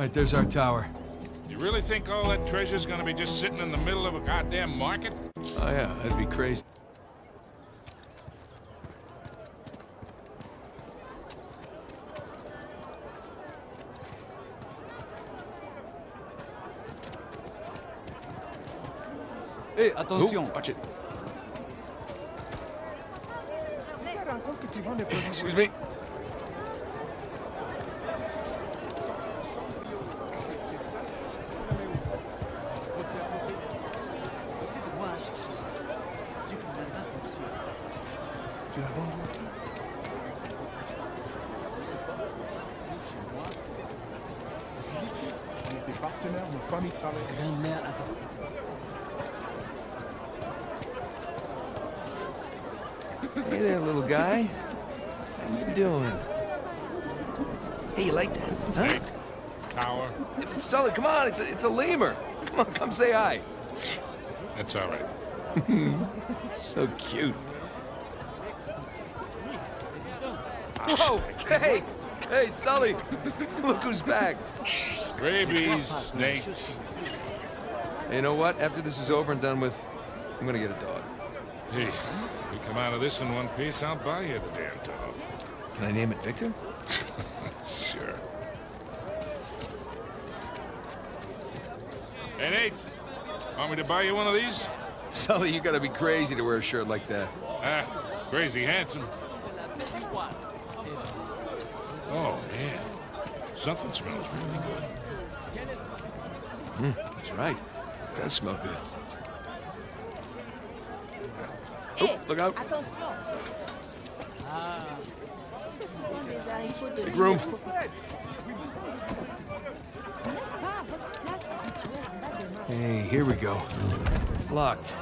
right, there's our tower. You really think all that treasure's gonna be just sitting in the middle of a goddamn market? Oh yeah, that'd be crazy. Hey, attention. Watch it. Excuse me. Hey there, little guy. How you doing? Hey, you like that? Huh? Tower? Sully, come on, it's a lemur. Come on, come say hi. That's all right. So cute. Whoa! Hey! Hey, Sully! Look who's back. Rabies, snakes. Hey, you know what? After this is over and done with, I'm gonna get a dog. Hey, you come out of this in one piece, I'll buy you the damn dog. Can I name it Victor? Sure. Hey, Nate. Want me to buy you one of these? Sully, you gotta be crazy to wear a shirt like that. Ah, crazy handsome. Oh, man. Something smells really good. That's right. It does smell good. Oh, look out. Big room. Hey, here we go. Locked.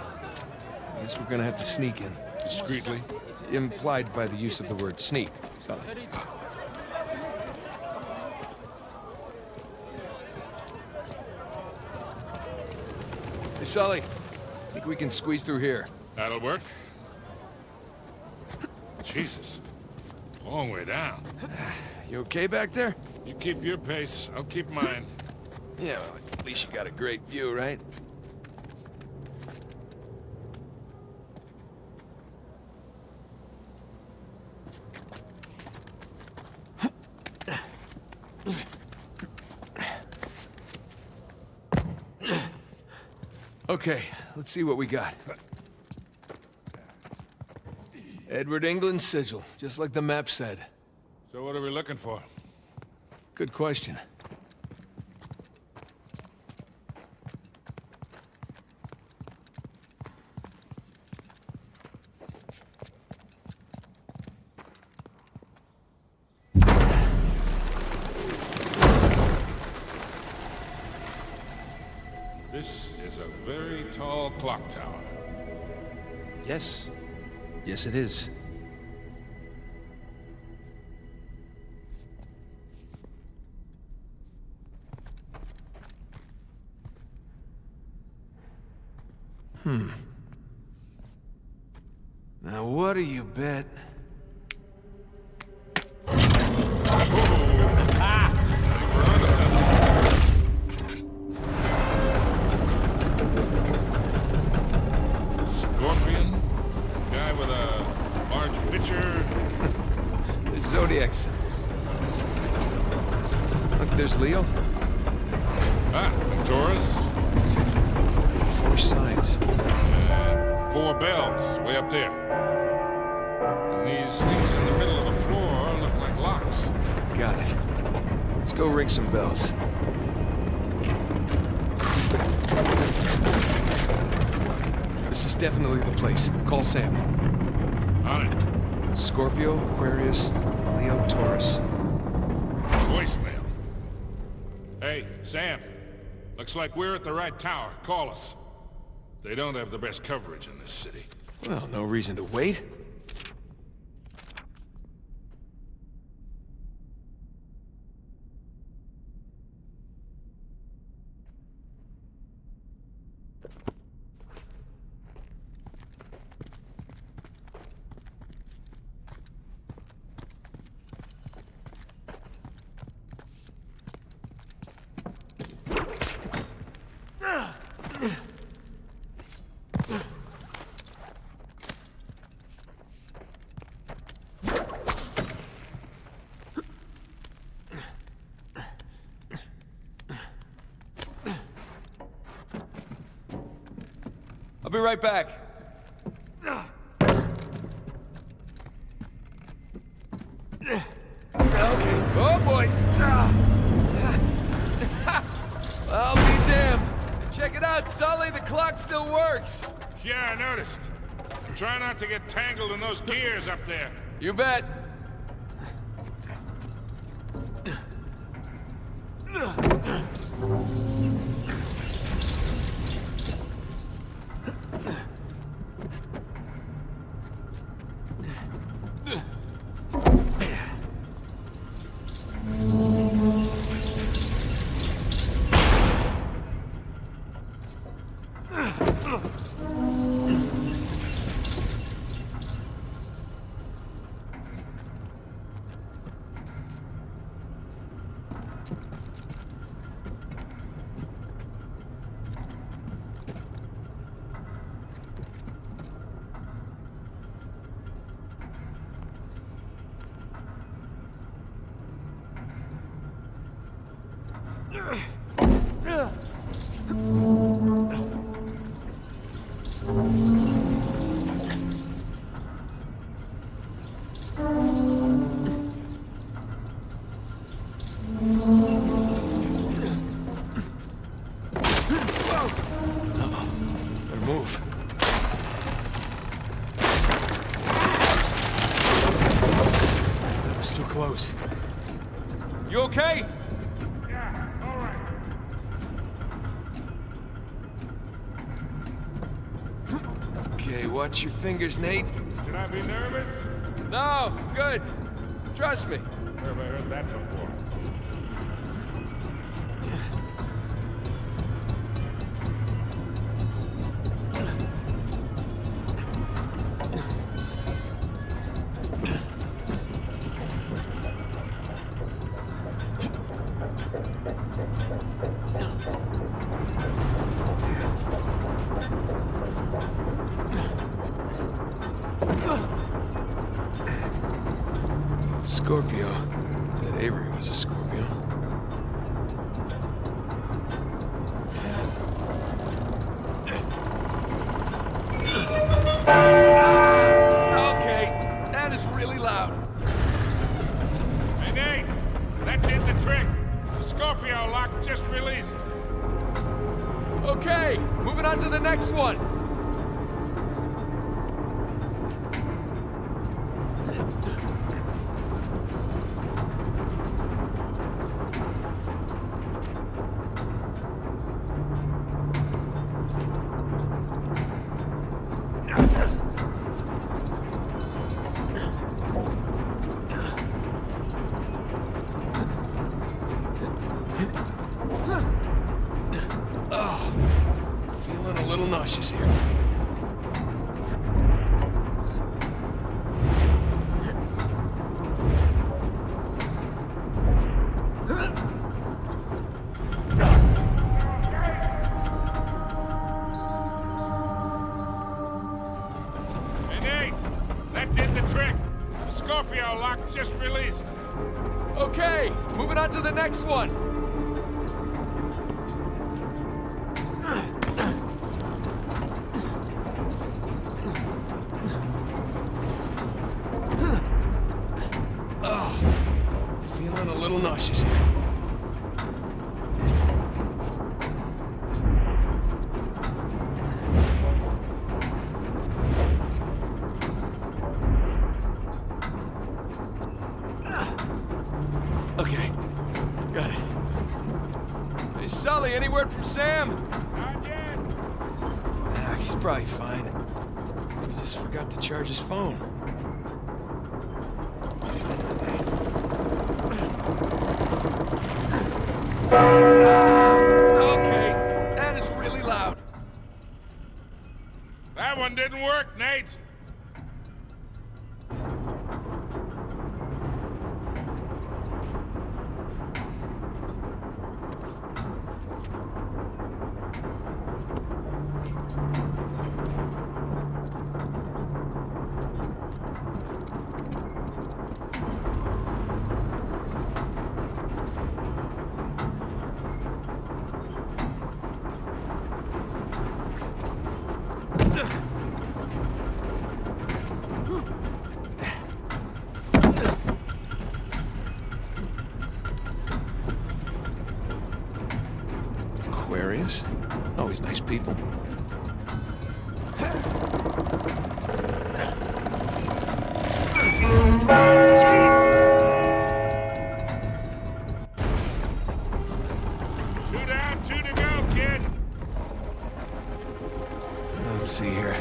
Guess we're gonna have to sneak in. Discreetly. Implied by the use of the word sneak. Sully. Hey, Sully. Think we can squeeze through here. That'll work. Jesus. Long way down. You okay back there? You keep your pace, I'll keep mine. Yeah, well, at least you got a great view, right? Okay, let's see what we got. Edward England's sigil, just like the map said. So what are we looking for? Good question. This is a very tall clock tower. Yes. Yes, it is. Now, what do you bet? Scorpion? Guy with a large pitcher? The Zodiac symbols. Look, there's Leo. Ah, Taurus. 4 signs. And 4 bells, way up there. And these things in the middle of the floor look like locks. Got it. Let's go ring some bells. This is definitely the place. Call Sam. On it. Scorpio, Aquarius, Leo, Taurus. Voicemail. Hey, Sam. Looks like we're at the right tower. Call us. They don't have the best coverage in this city. Well, no reason to wait. I'll be right back. Okay. Oh boy. I'll be damned. Check it out, Sully. The clock still works. Yeah, I noticed. Try not to get tangled in those gears up there. You bet. Better move. That was too close. You okay? Yeah, all right. Okay, watch your fingers, Nate. Should I be nervous? No, good. Trust me. Where have I heard that before? Scorpio. That Avery was a Scorpio. Okay, that is really loud. Hey, Nate! That did the trick. The Scorpio lock just released. Okay, moving on to the next one. Feeling a little nauseous here. Hey, Nate! That did the trick. The Scorpio lock just released. Okay, moving on to the next one. Feeling a little nauseous here. Okay, got it. Hey, Sully, any word from Sam? Not yet. Nah, he's probably fine. He just forgot to charge his phone. Okay, that is really loud. That one didn't work, Nate. always nice people. Two down, two to go, kid. Let's see here.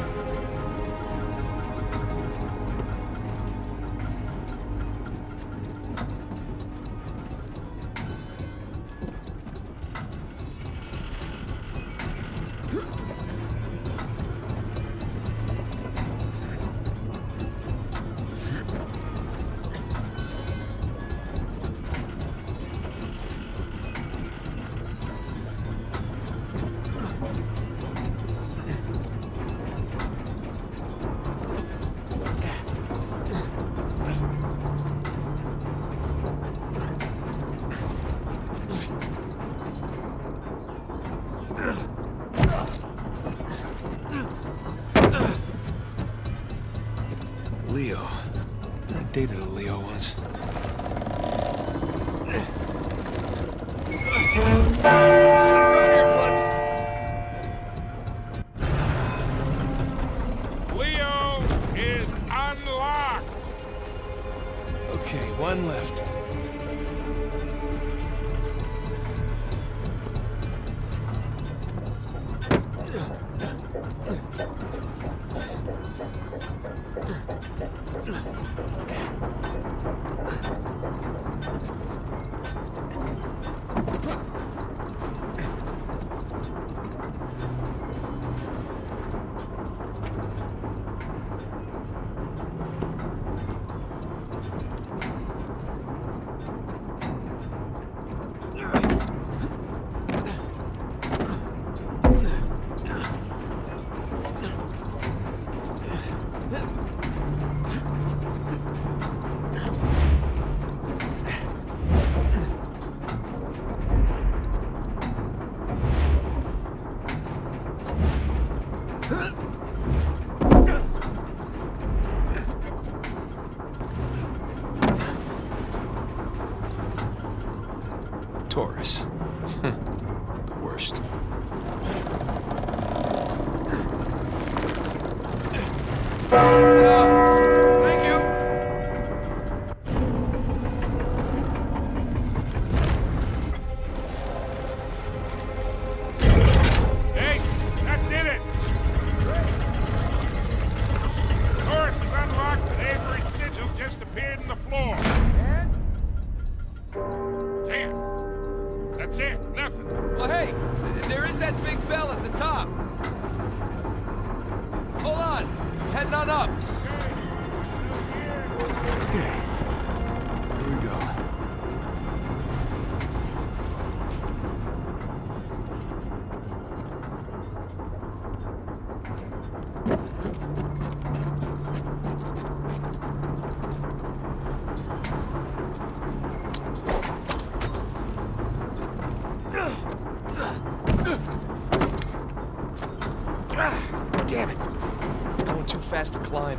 Leo. I dated a Leo once. Leo is unlocked. Okay, one left. Taurus. The worst. Thank you. Hey, that did it. Taurus is unlocked and Avery's sigil just appeared in the floor. Damn. That's it. Nothing. Well, hey, there is that big bell at the top. Hold on. Heading on up. Okay. Here we go. Damn it. It's going too fast to climb.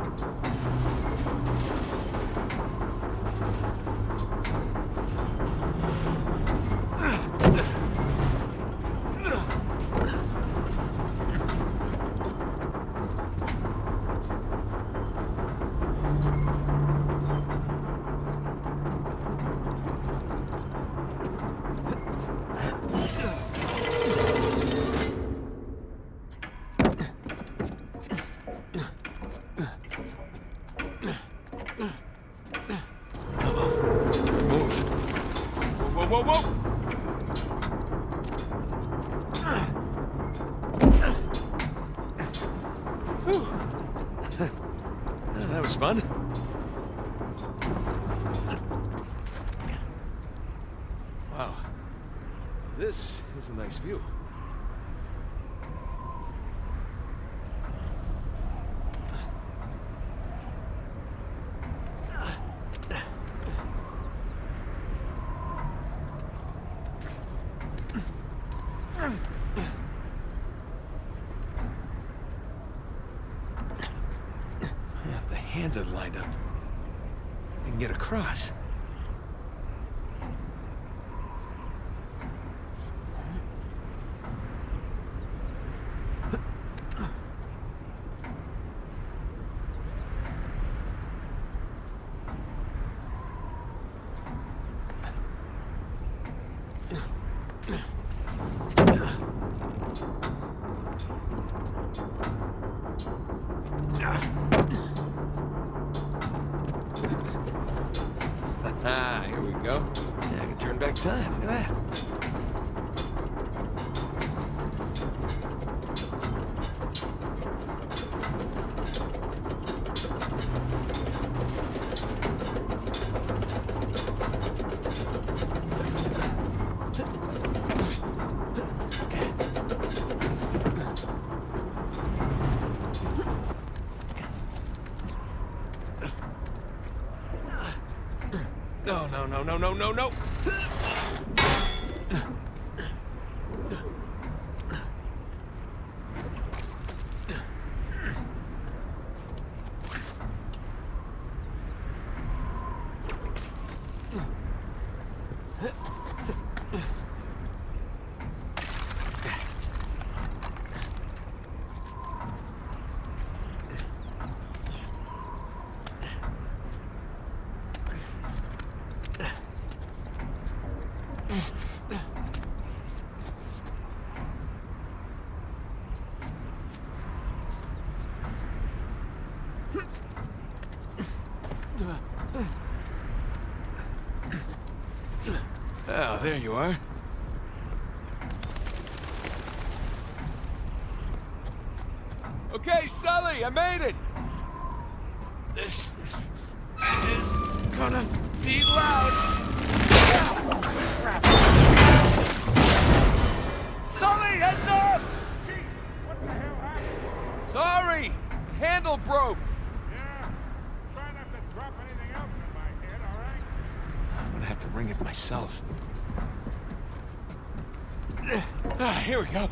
Whoa, whoa, whoa! That was fun. Wow. This is a nice view. If the hands are lined up, I can get across. Ah, here we go. Yeah, I can turn back time. Look at that. No, no, no, no, no, no, no. Oh, there you are. Okay, Sully, I made it. This is gonna be loud. Sully, heads up! What the hell happened? Sorry, handle broke. Yeah. Try not to drop anything else in my head, all right? I'm gonna have to ring it myself. Ah, here we go.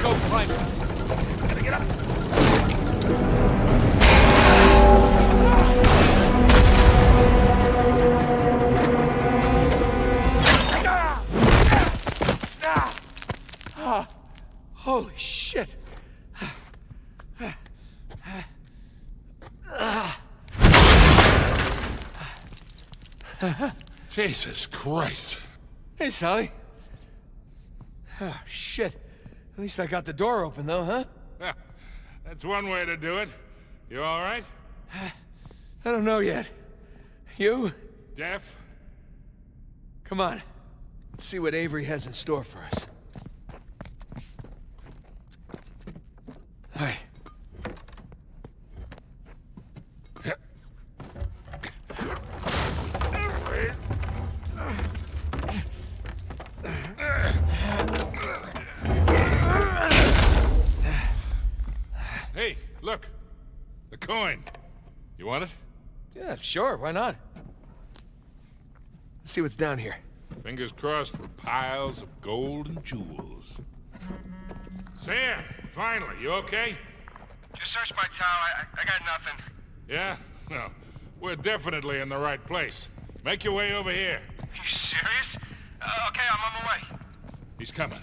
Go, climb. Gotta get up. Holy shit. Jesus Christ. Hey, Sully. Oh, shit. At least I got the door open, though, huh? Yeah, that's one way to do it. You all right? I don't know yet. You? Jeff? Come on. Let's see what Avery has in store for us. All right. Hey, look. The coin. You want it? Yeah, sure. Why not? Let's see what's down here. Fingers crossed for piles of gold and jewels. Sam, finally, you okay? Just searched my tower. I got nothing. Yeah? Well, we're definitely in the right place. Make your way over here. Are you serious? Okay, I'm on my way. He's coming.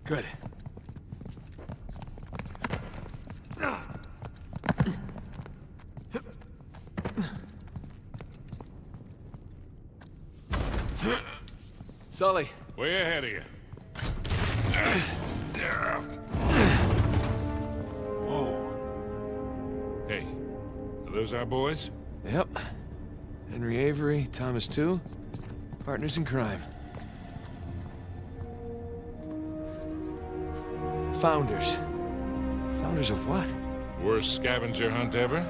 Good. Sully. Way ahead of you. Whoa. Hey, are those our boys? Yep. Henry Avery, Thomas too. Partners in crime. Founders. Founders of what? Worst scavenger hunt ever?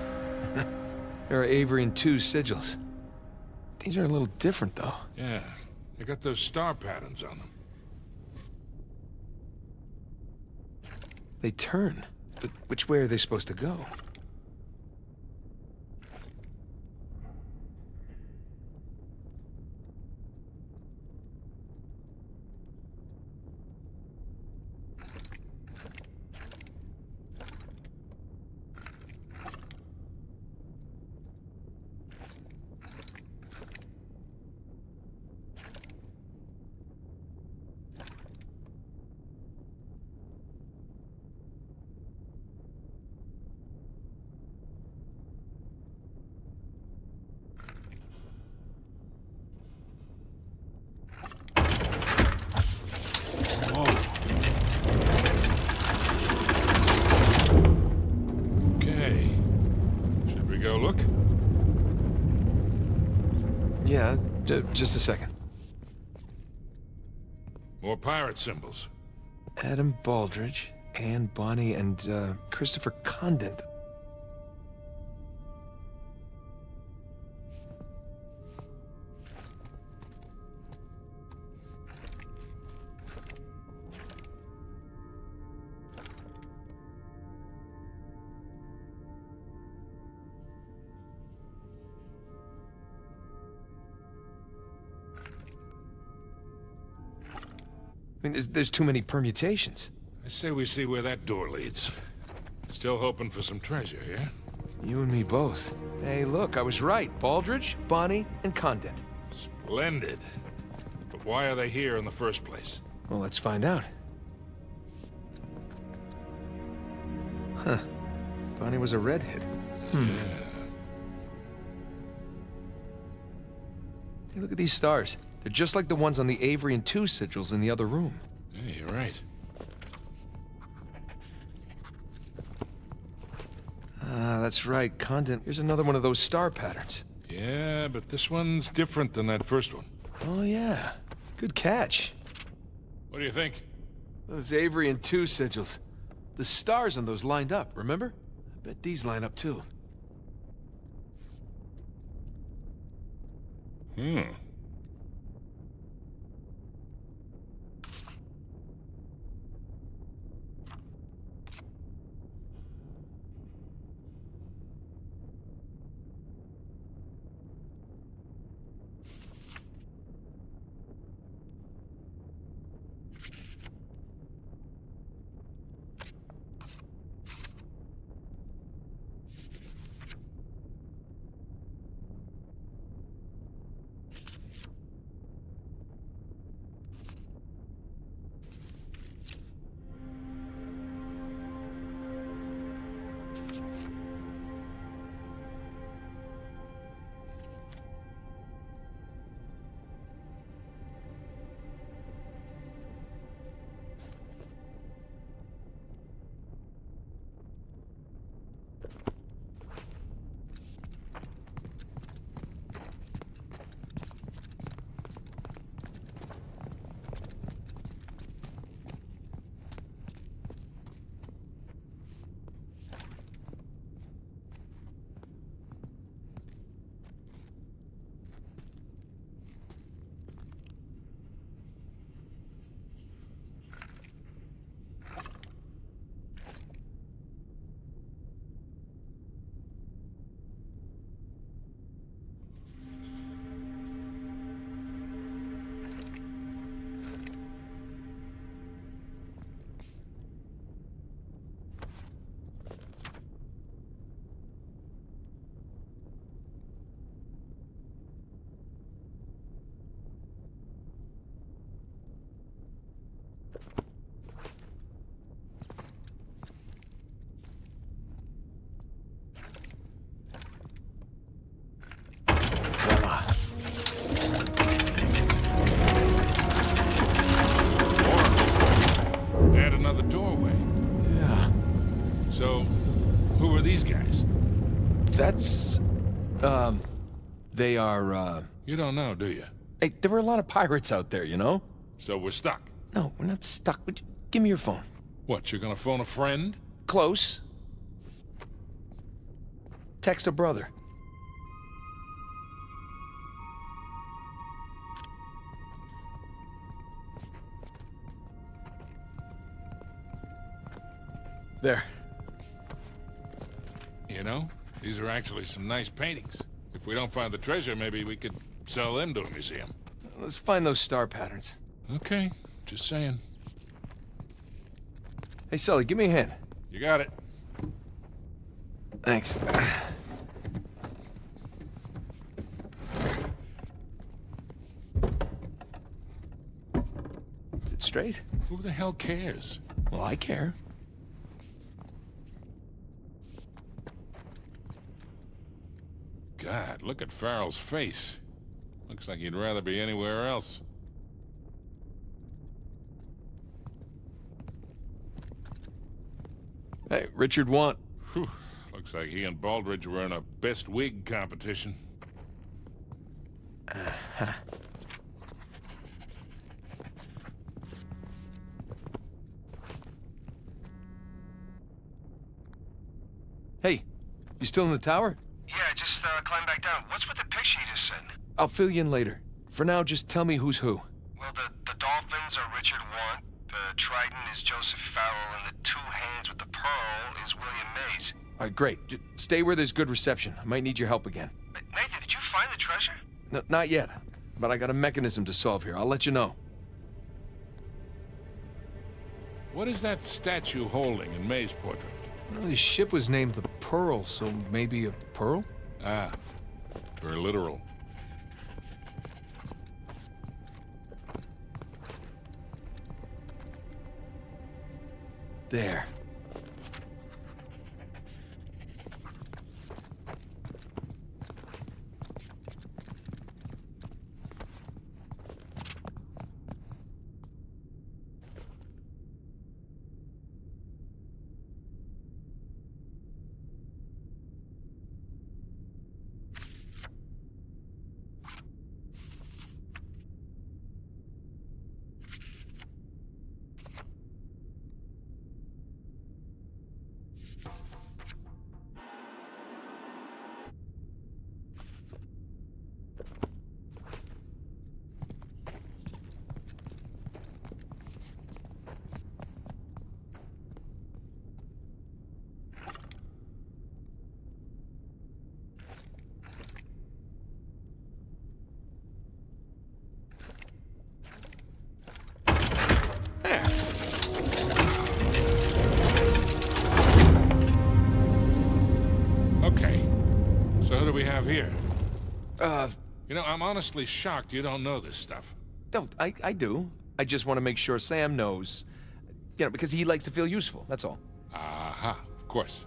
There are Avery and two sigils. These are a little different, though. Yeah, they got those star patterns on them. They turn. But which way are they supposed to go? go look? Yeah, just a second. More pirate symbols. Adam Baldridge, Anne Bonny, and Christopher Condent. I mean, there's too many permutations. I say we see where that door leads. Still hoping for some treasure, yeah? You and me both. Hey, look, I was right. Baldridge, Bonny, and Condent. Splendid. But why are they here in the first place? Well, let's find out. Huh. Bonny was a redhead. Yeah. Hey, look at these stars. They're just like the ones on the Avery and 2 sigils in the other room. Hey, you're right. Ah, that's right. Condent. Here's another one of those star patterns. Yeah, but this one's different than that first one. Oh, yeah. Good catch. What do you think? Those Avery and 2 sigils. The stars on those lined up, remember? I bet these line up too. Hmm. Add another doorway. Yeah. So, who are these guys? That's... They are, You don't know, do you? Hey, there were a lot of pirates out there, you know? So we're stuck. No, we're not stuck. Give me your phone. What, you're gonna phone a friend? Close. Text a brother. There. You know, these are actually some nice paintings. If we don't find the treasure, maybe we could sell them to a museum. Let's find those star patterns. Okay, just saying. Hey, Sully, give me a hand. You got it. Thanks. Is it straight? Who the hell cares? Well, I care. God, look at Farrell's face. Looks like he'd rather be anywhere else. Hey, Richard Want. Whew, looks Looks like he and Baldridge were in a best wig competition. Hey, you still in the tower? Yeah, just climb back down. What's with the picture you just sent? I'll fill you in later. For now, just tell me who's who. Well, the dolphins are Richard Want, the trident is Joseph Farrell, and the two hands with the pearl is William Mays. All right, great. Stay where there's good reception. I might need your help again. Nathan, did you find the treasure? No, not yet, but I got a mechanism to solve here. I'll let you know. What is that statue holding in May's portrait? Well, his ship was named the Pearl, so maybe a pearl? Ah, very literal. There. There. Okay, so who do we have here? Uh, You know, I'm honestly shocked you don't know this stuff. don't. I do. I just want to make sure Sam knows. You know, because he likes to feel useful, that's all. Aha, of course.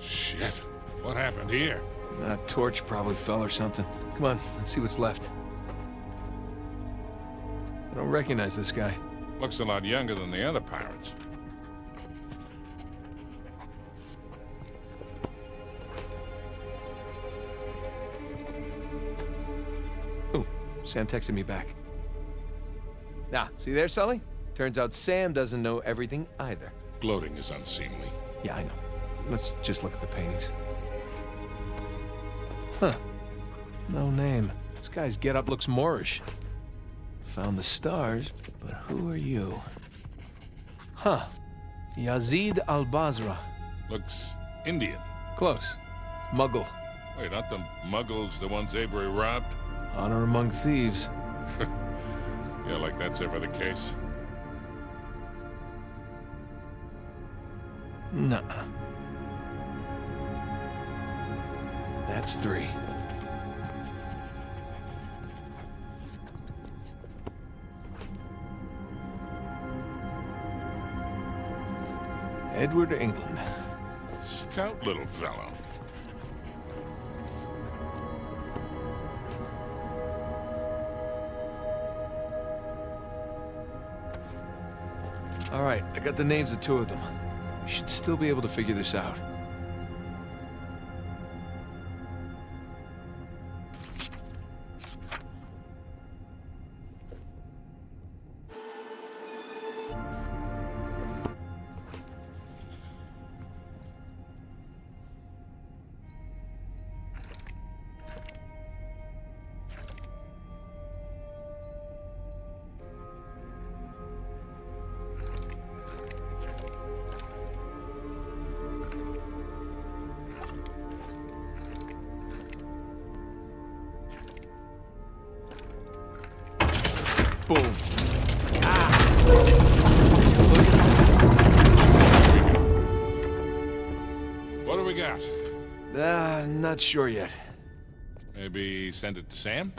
Shit, what happened here? A torch probably fell or something. Come on, let's see what's left. I don't recognize this guy. Looks a lot younger than the other pirates. Ooh, Sam texted me back. Ah, see there, Sully? Turns out Sam doesn't know everything either. Gloating is unseemly. Yeah, I know. Let's just look at the paintings. Huh. No name. This guy's getup looks Moorish. Found the stars, but who are you? Huh. Yazid al-Basra. Looks Indian. Close. Muggle. Wait, aren't the Muggles the ones Avery robbed? Honor among thieves. Yeah, like that's ever the case. Nuh-uh. That's 3. Edward England. Stout little fellow. All right, I got the names of 2 of them. We should still be able to figure this out. Boom. What do we got? Not sure yet. Maybe send it to Sam?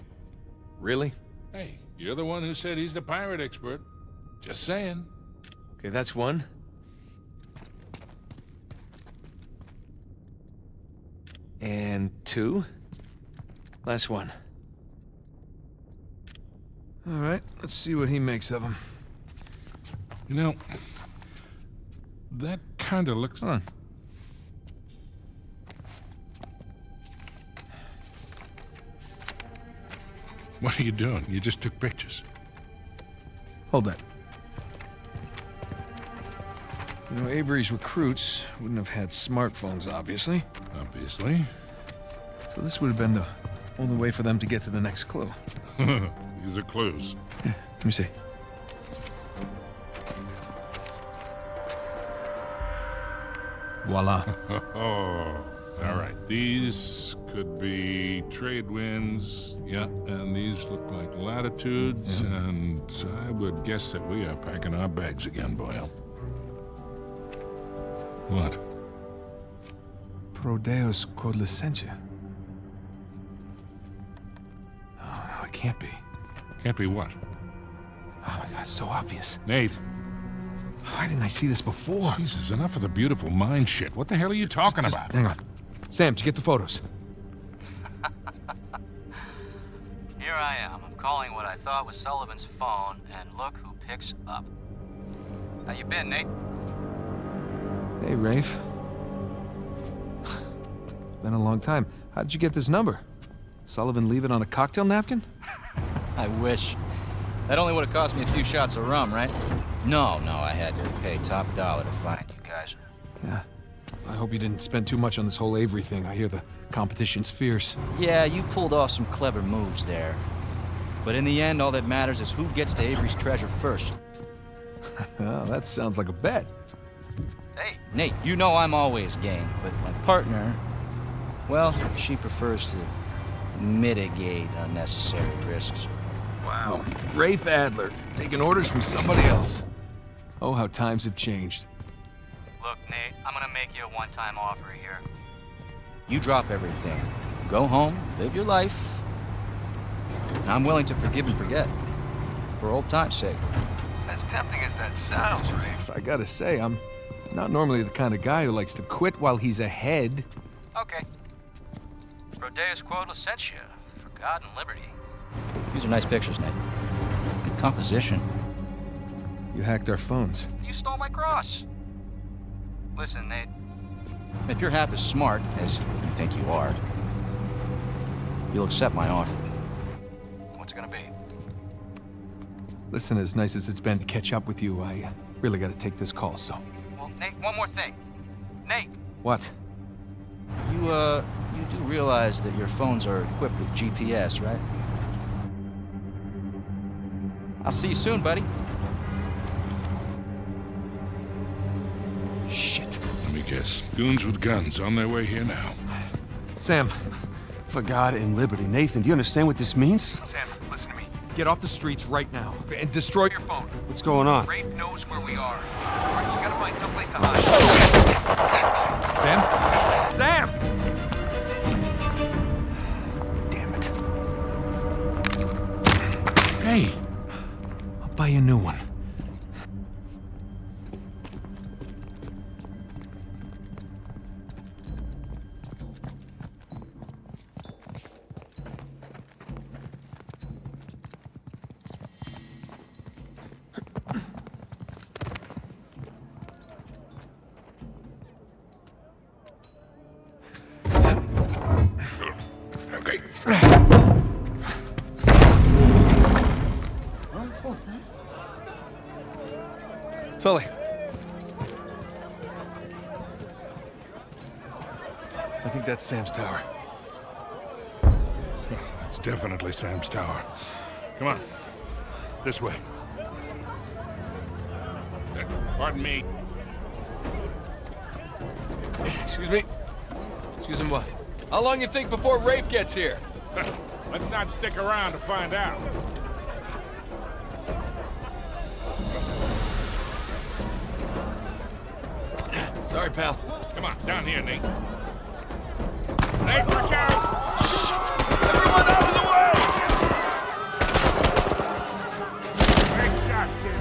Really? Hey, you're the one who said he's the pirate expert. Just saying. Okay, that's 1. And 2. Last one. All right, let's see what he makes of them. You know, that kind of looks... Hold on. What are you doing? You just took pictures. Hold that. You know, Avery's recruits wouldn't have had smartphones, obviously. Obviously. So this would have been the only way for them to get to the next clue. These are clues. Yeah, let me see. Voila. Oh, all right. These could be trade winds. Yeah, and these look like latitudes, and I would guess that we are packing our bags again, Boyle. What? Pro Deus quod licentia. Oh, no, it can't be. Can't be what? Oh my God, it's so obvious. Nate. Why didn't I see this before? Jesus, enough of the beautiful mind shit. What the hell are you talking about? Hang on. Sam, did you get the photos? Here I am. I'm calling what I thought was Sullivan's phone, and look who picks up. How you been, Nate? Hey, Rafe. It's been a long time. How did you get this number? Sullivan leave it on a cocktail napkin? I wish. That only would have cost me a few shots of rum, right? No, I had to pay top dollar to find you guys. Yeah. I hope you didn't spend too much on this whole Avery thing. I hear the competition's fierce. Yeah, you pulled off some clever moves there. But in the end, all that matters is who gets to Avery's treasure first. Well, that sounds like a bet. Hey, Nate, you know I'm always game, but my partner, well, she prefers to mitigate unnecessary risks. Wow. Rafe Adler, taking orders from somebody else. Oh, how times have changed. Look, Nate, I'm gonna make you a one-time offer here. You drop everything, go home, live your life, and I'm willing to forgive and forget, for old time's sake. As tempting as that sounds, Rafe. I gotta say, I'm not normally the kind of guy who likes to quit while he's ahead. Okay. Pro Deus quod licentia, for God and liberty. These are nice pictures, Nate. Good composition. You hacked our phones. You stole my cross. Listen, Nate. If you're half as smart as you think you are, you'll accept my offer. What's it gonna be? Listen, as nice as it's been to catch up with you, I really gotta take this call, so... Well, Nate, one more thing. Nate! What? You do realize that your phones are equipped with GPS, right? I'll see you soon, buddy. Shit. Let me guess. Goons with guns on their way here now. Sam, For God and liberty. Nathan, do you understand what this means? Sam, listen to me. get off the streets right now and destroy your phone. What's going on? Rafe knows where we are. You gotta find someplace to hide. Sam? Sam! Damn it. Hey! I'll buy you a new one. Okay. Sully. I think that's Sam's tower. It's definitely Sam's tower. Come on. This way. Pardon me. Excuse me? Excuse me what? How long you think before Rafe gets here? Let's not stick around to find out. Sorry, pal. Come on, down here, Nate. Nate, watch out! Everyone out of the way! Great shot, kid.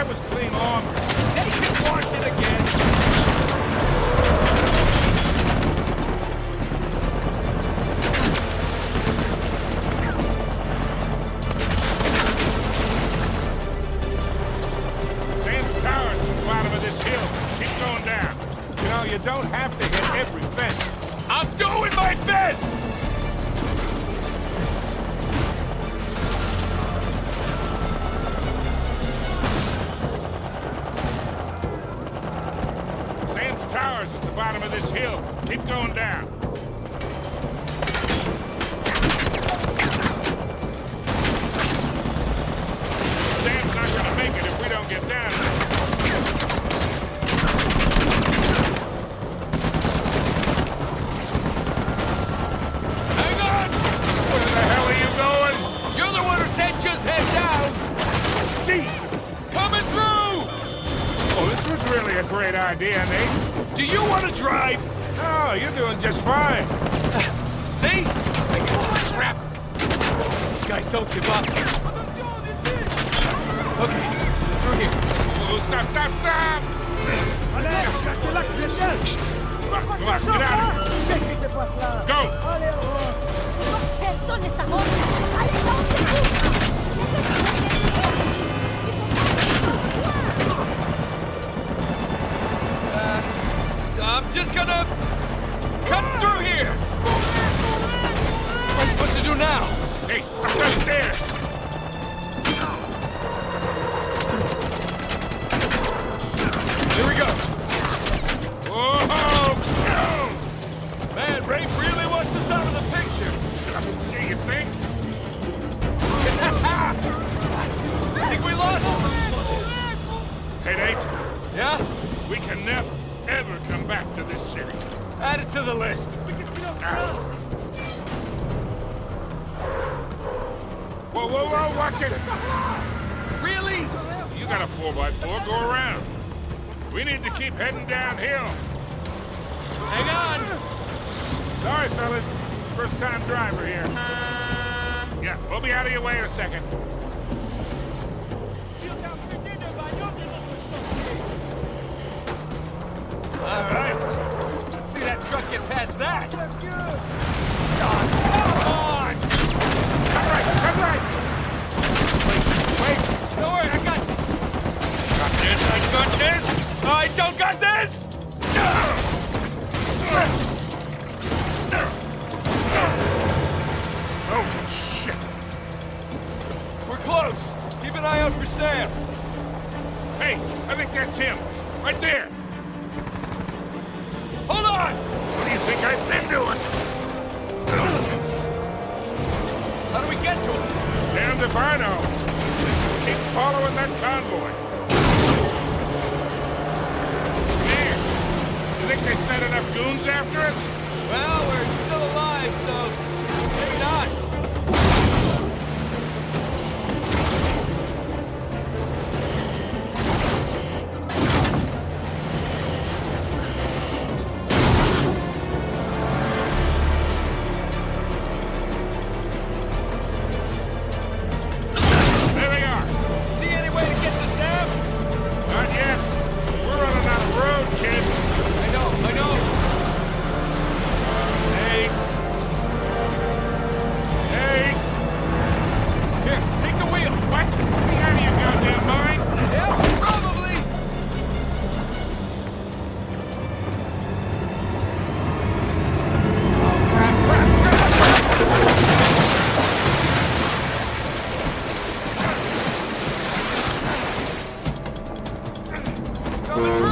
That was clean armor. They can wash it again. Sam's Tower's at the bottom of this hill. Keep going down. You know, you don't have to hit every fence. I'm doing my best! Sam's Tower's at the bottom of this hill. Keep going down. Sam's not gonna make it if we don't get down there. Hang on! Where the hell are you going? You're the one who said just head down! Jesus! Coming through! Oh, this was really a great idea, Nate. Do you want to drive? Oh, you're doing just fine. See? Oh, crap! These guys don't give up. Okay, through here. Oh, stop! Come on, get out of here. Go! Personne ne s'arrange. Allez, lancez-vous. I'm just gonna cut through here. What am I supposed to do now? Hey, up that stairs! Here we go. Whoa! Man, Rafe really wants us out of the picture. Yeah, you think? I think we lost him. Hey, Nate, Yeah? we can never, ever come back to this city. Add it to the list. Whoa, watch it! Really? You got a 4x4, go around. We need to keep heading downhill. Hang on. Sorry, fellas. First time driver here. Yeah, we'll be out of your way in a second. All right. Let's see that truck get past that. Oh, come on! Come right! Wait! Don't worry, I got this. Got this, I got this! I don't got this! Oh, shit! We're close. Keep an eye out for Sam. Hey, I think that's him. Right there! Hold on! What do you think I've been doing? How do we get to him? Damned if I know. Keep following that convoy. Man, you think they sent enough goons after us? Well, we're still alive, so maybe not. There they are. See any way to get to Sam? Not yet. We're running out of road, kid. I know. Hey. Hey. Here, take the wheel. What? You out of your goddamn mind? Yeah, probably. Coming through.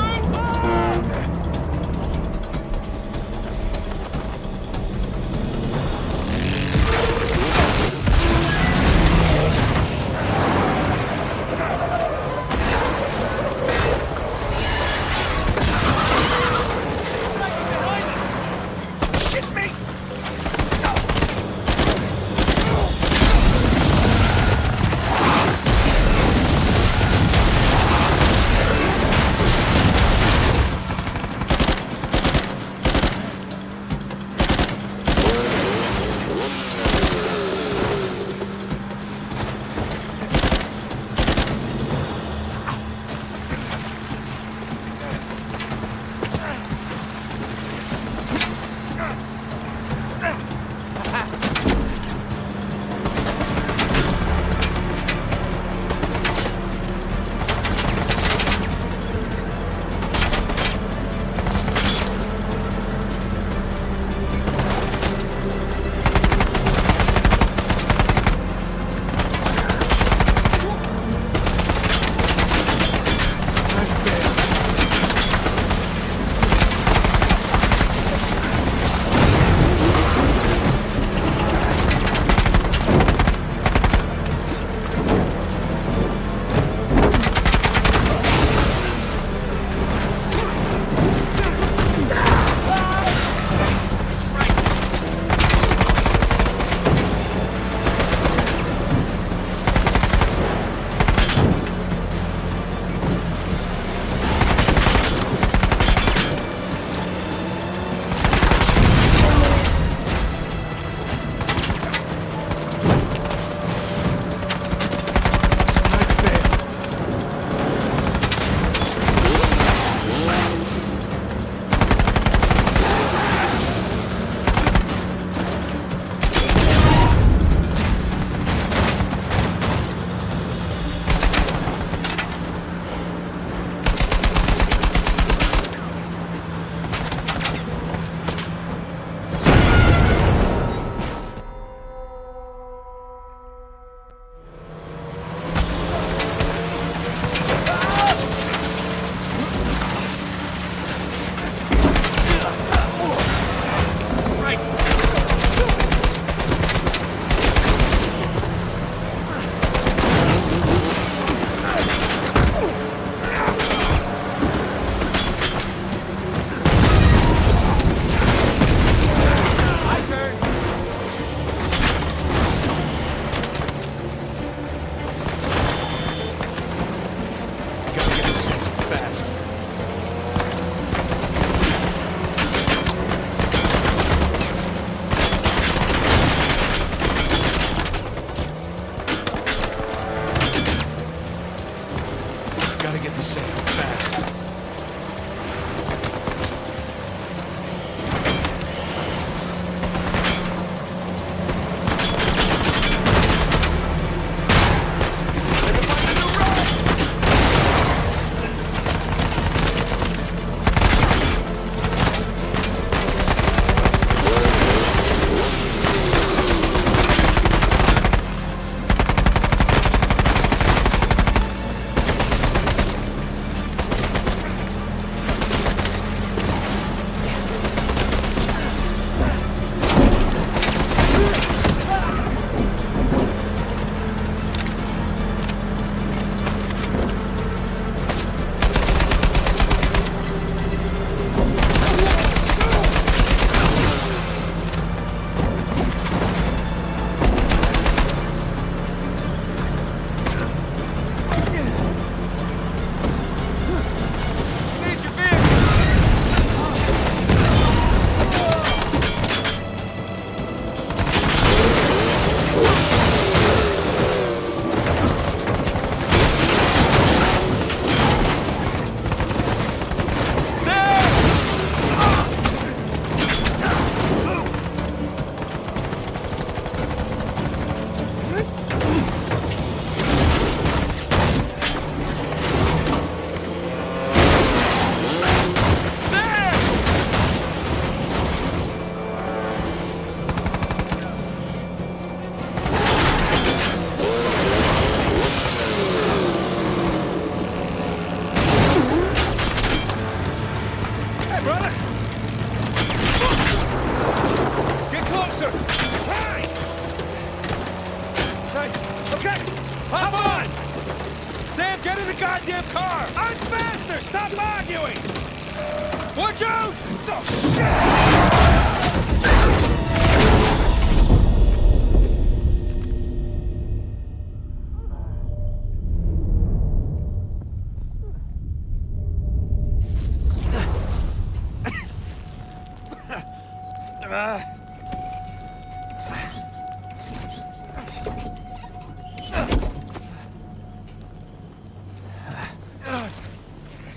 fast. Gotta get the safe fast.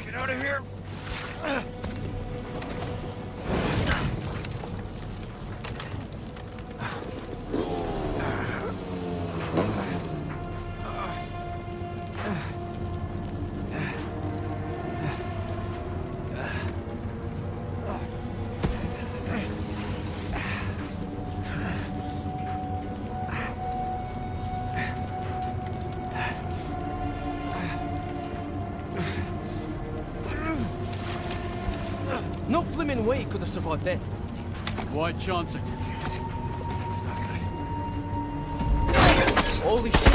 Get out of here. No blimmin' way he could have survived that. Wide chance I did. That's not good. Holy shit!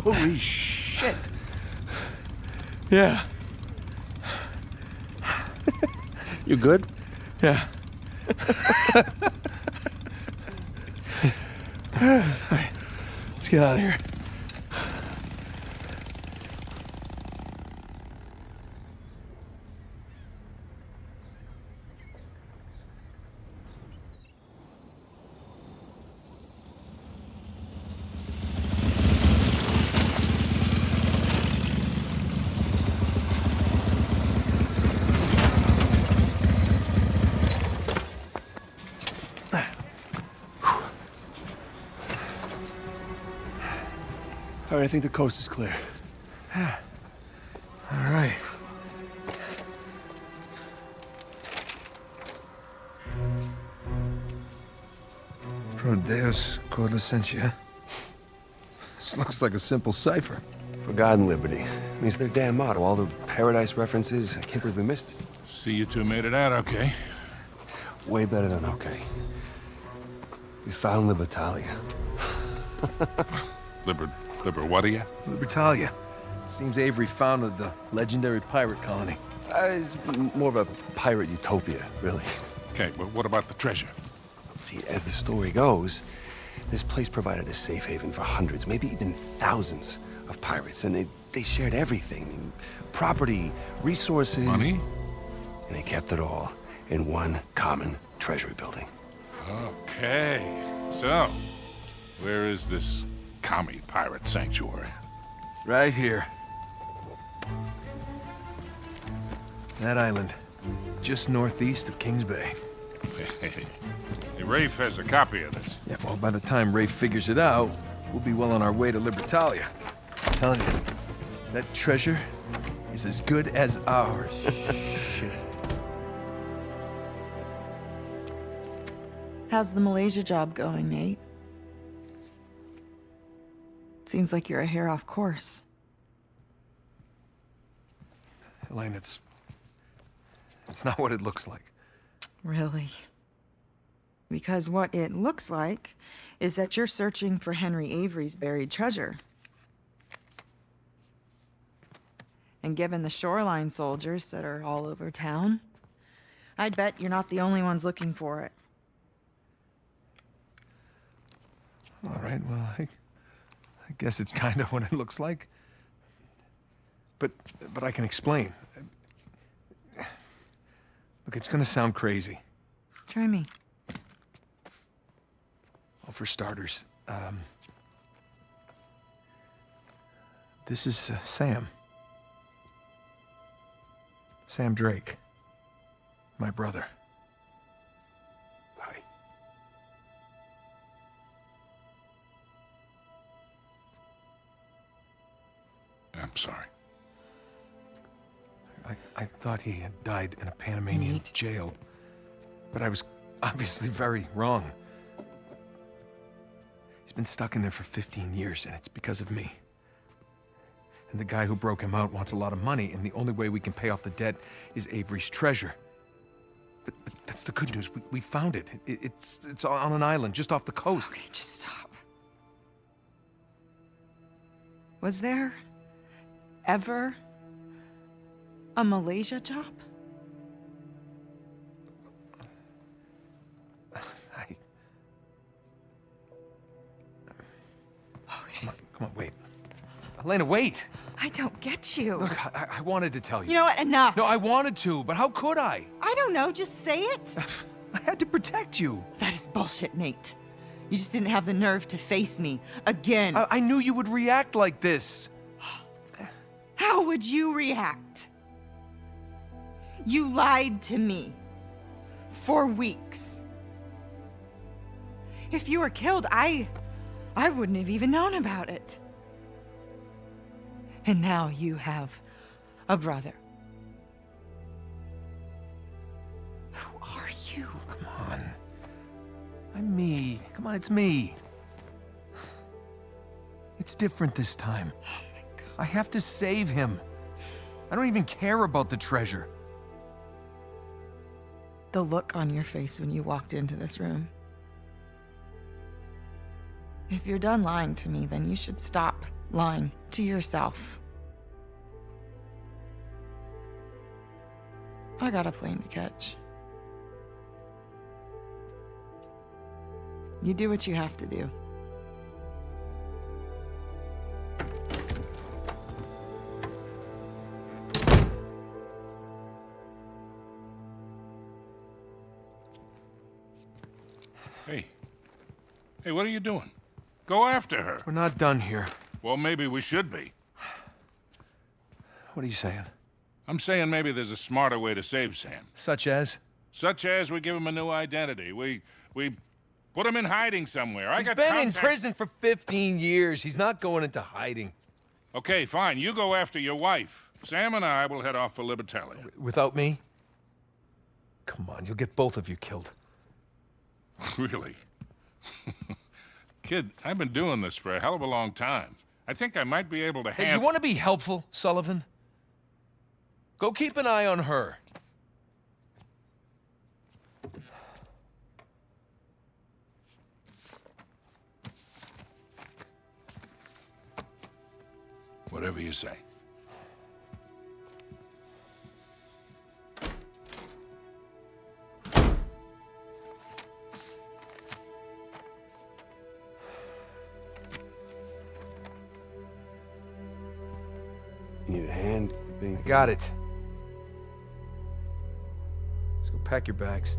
Holy shit! Yeah. You good? Yeah. All right, let's get out of here. All right, I think the coast is clear. All right. Pro Deus cor licentia. This looks like a simple cipher. For God and liberty. I mean, it's their damn motto. All the paradise references. I can't believe we missed it. See, you two made it out okay. Way better than okay. We found Libertalia. What are you? Libertalia. Seems Avery founded the legendary pirate colony. It's more of a pirate utopia, really. Okay, but what about the treasure? See, as the story goes, this place provided a safe haven for hundreds, maybe even thousands of pirates, and they shared everything. Property, resources. Money? And they kept it all in one common treasury building. Okay. So, where is this commie pirate sanctuary? Right here. That island. Just northeast of Kings Bay. Hey, Rafe has a copy of this. Yeah, well, by the time Rafe figures it out, we'll be well on our way to Libertalia. I'm telling you, that treasure is as good as ours. Shit. How's the Malaysia job going, Nate? Seems like you're a hair off course. Elaine, it's not what it looks like. Really? Because what it looks like is that you're searching for Henry Avery's buried treasure. And given the shoreline soldiers that are all over town, I'd bet you're not the only ones looking for it. All right, well, I guess it's kind of what it looks like. But I can explain. Look, it's gonna sound crazy. Try me. Well, for starters, this is Sam. Sam Drake. My brother. Hi. I'm sorry. I thought he had died in a Panamanian Nate. jail, but I was obviously very wrong. He's been stuck in there for 15 years, and it's because of me. And the guy who broke him out wants a lot of money, and the only way we can pay off the debt is Avery's treasure. But that's the good news. We found it. It's on an island just off the coast. Okay, just stop. Was there ever a Malaysia job? Come on, wait. Elena, wait! I don't get you. Look, I wanted to tell you. You know what? Enough. No, I wanted to, but how could I? I don't know. Just say it. I had to protect you. That is bullshit, Nate. You just didn't have the nerve to face me again. I knew you would react like this. How would you react? You lied to me for weeks. If you were killed, I wouldn't have even known about it. And now you have a brother. Who are you? Come on. I'm me. Come on, it's me. It's different this time. Oh my God. I have to save him. I don't even care about the treasure. The look on your face when you walked into this room. If you're done lying to me, then you should stop lying to yourself. I got a plane to catch. You do what you have to do. Hey, what are you doing? Go after her. We're not done here. Well, maybe we should be. What are you saying? I'm saying maybe there's a smarter way to save Sam. Such as? Such as we give him a new identity. Put him in hiding somewhere. He's been in prison for 15 years. He's not going into hiding. Okay, fine. You go after your wife. Sam and I will head off for Libertalia. Without me? Come on, you'll get both of you killed. Really? Kid, I've been doing this for a hell of a long time. I think I might be able to Hey, handle... you want to be helpful, Sullivan? Go keep an eye on her. Whatever you say. You need a hand? Got it. Let's go pack your bags.